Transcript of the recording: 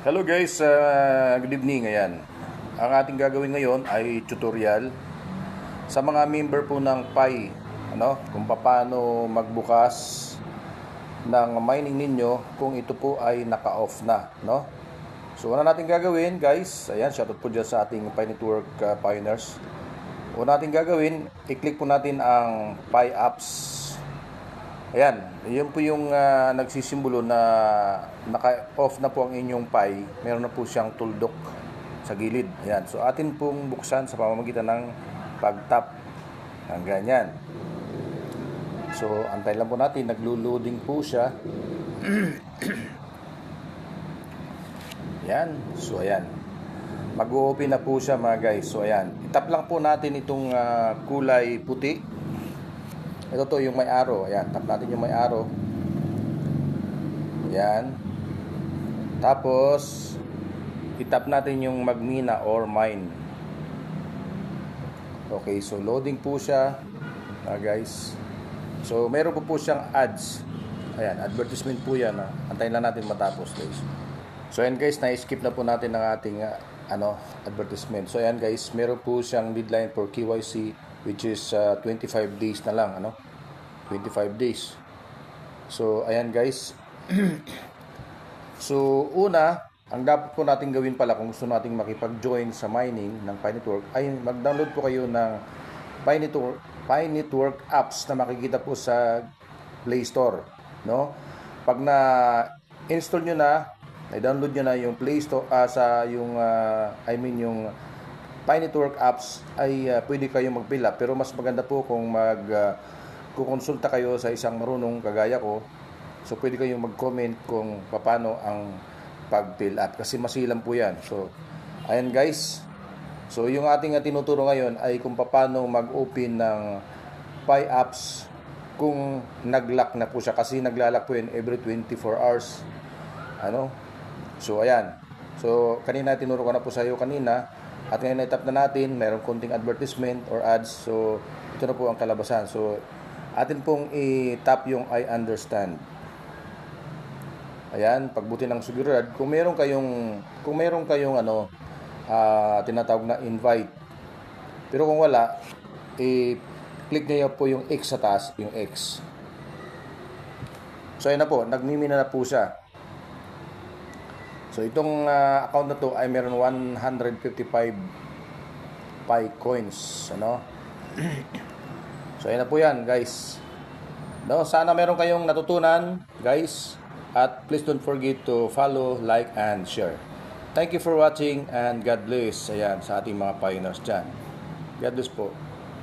Hello guys, good evening. Ayan. Ang ating gagawin ngayon ay tutorial sa mga member po ng Pi, kung paano magbukas ng mining ninyo kung ito po ay naka-off na, no? So una natin gagawin, guys. Ayan, shoutout po dyan sa ating Pi Network pioneers. Una natin gagawin, i-click po natin ang Pi apps. Ayan, yun po yung nagsisimbolo na naka-off na po ang inyong Pi. Meron na po siyang tuldok sa gilid. Ayan, so atin pong buksan sa pamamagitan ng pag-tap. Ang ganyan. So, antay lang po natin. Naglo-loading po siya. Ayan, so ayan. Mag-o-open na po siya mga guys. So ayan, itap lang po natin itong kulay puti. Ito to yung may arrow. Ayan, tap natin yung may arrow. Ayan. Tapos, itap natin yung magmina or mine. Okay, so loading po siya. Guys. So, meron po siyang ads. Ayan, advertisement po yan. Antayin lang natin matapos guys. So, ayan guys, na-skip na po natin ang ating advertisement. So, ayan guys, meron po siyang deadline for KYC which is 25 days na lang, 25 days. So, ayan guys. So, una, ang dapat po natin gawin pala kung gusto nating makipag-join sa mining ng Pi Network ay mag-download po kayo ng Pi Network apps na makikita po sa Play Store, no? Pag na-install nyo na, i-download nyo na yung Play Store yung yung Pi Network apps ay pwede kayong mag-fill up, pero mas maganda po kung kukonsulta kayo sa isang marunong kagaya ko. So pwede kayong mag-comment kung paano ang pag-fill up kasi masilang po yan. So ayan guys. So yung ating tinuturo ngayon ay kung paano mag-open ng Pi apps kung nag-lock na po siya, kasi nagla-lock po yun every 24 hours. So ayan. So kanina tinuro ko na po sa iyo kanina. At ngayon na-tap na natin, mayroong konting advertisement or ads. So, ito na po ang kalabasan. So, atin pong i-tap yung I understand. Ayan, pagbuti ng seguridad. Kung meron kayong tinatawag na invite. Pero kung wala, i-click niyo po yung X sa taas, yung X. So, ayan na po, nagmimina na po siya. So, itong account na to ay meron 155 Pi coins, So, ayan na po yan, guys. Sana meron kayong natutunan, guys. At please don't forget to follow, like, and share. Thank you for watching and God bless. Ayan, sa ating mga pioneers dyan. God bless po.